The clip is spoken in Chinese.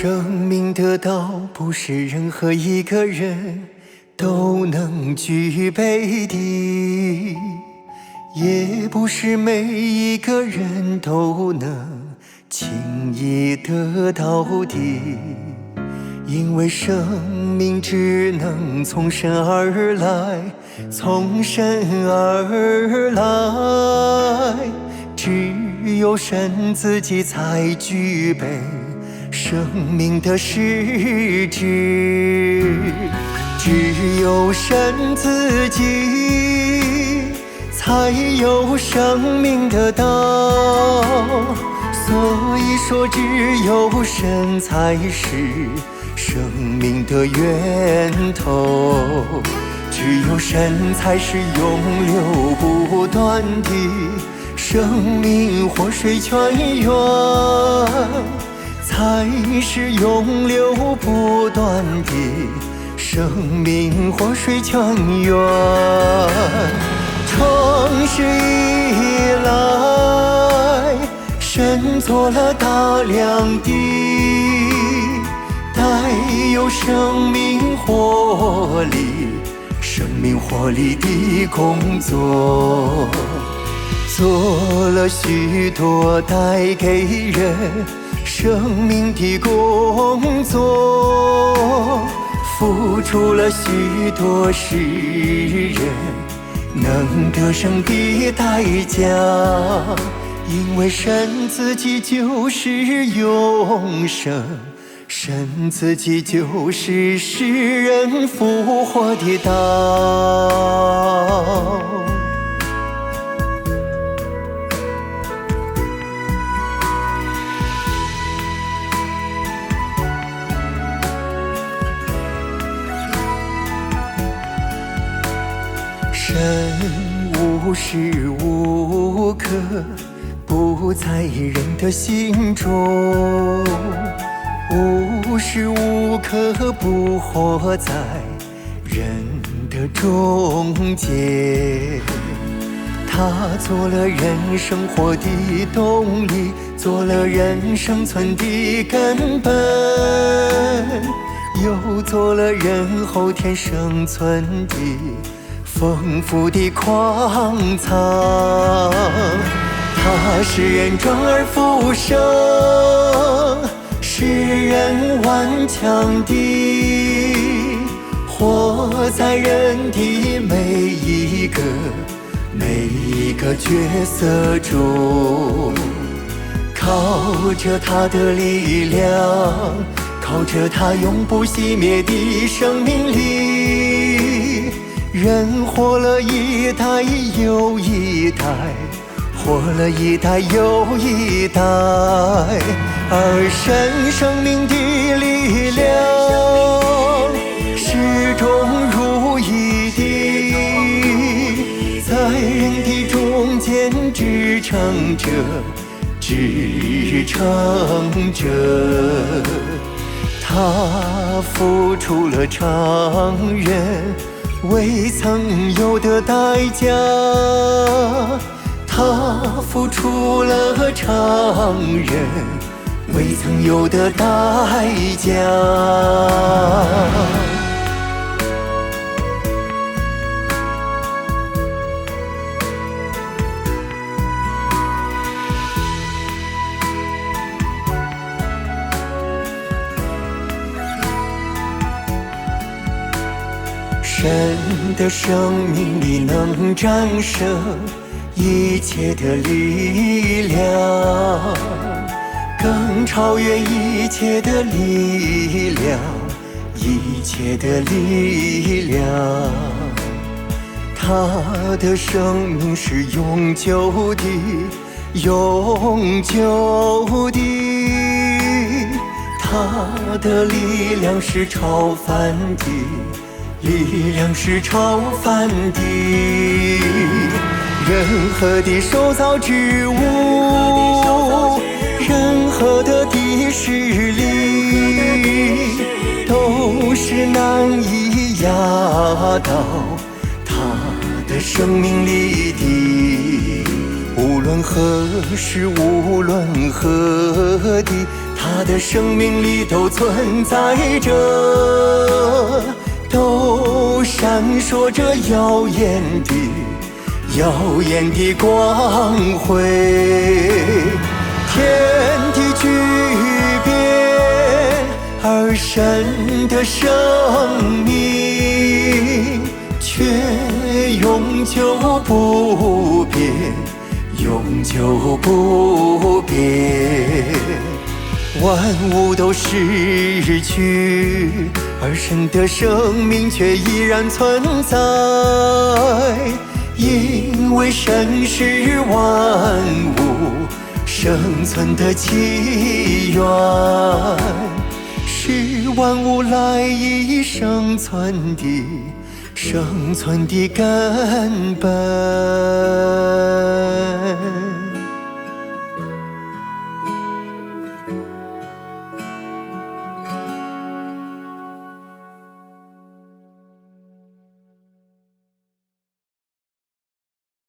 生命的道不是任何一个人都能具备的，也不是每一个人都能轻易得到的，因为生命只能从神而来，从神而来，只有神自己才具备生命的实质，只有神自己才有生命的道，所以说只有神才是生命的源头，只有神才是永流不断的生命活水泉源，才是永流不断的生命活水泉源。创世以来，神做了大量的带有生命活力的工作，做了许多带给人生命的工作，付出了许多世人能得生的代价，因为神自己就是永生，神自己就是使人复活的道。神无时无刻不在人的心中，无时无刻不活在人的中间，他做了人生活的动力，做了人生存的根本，又做了人后天生存的丰富的矿藏，他使人转而复生，使人顽强地活在人的每一个角色中，靠着他的力量，靠着他永不熄灭的生命力，人活了一代又一代，活了一代又一代，而神生命的力量始终如一的在人的中间支撑着，他付出了常人未曾有的代价，他付出了常人未曾有的代价。神的生命力能战胜一切的力量，更超越一切的力量，一切的力量。他的生命是永久的，永久的，他的力量是超凡的，力量是超凡的，任何的受造之物，任何的势力，都是难以压倒他的生命力的。无论何时，无论何地，他的生命里都存在着，都闪烁着耀眼的光辉。天地巨变而生的生命，却永久不变，永久不变。万物都逝去，而生的生命却依然存在，因为神是万物生存的起源，是万物赖以生存的根本。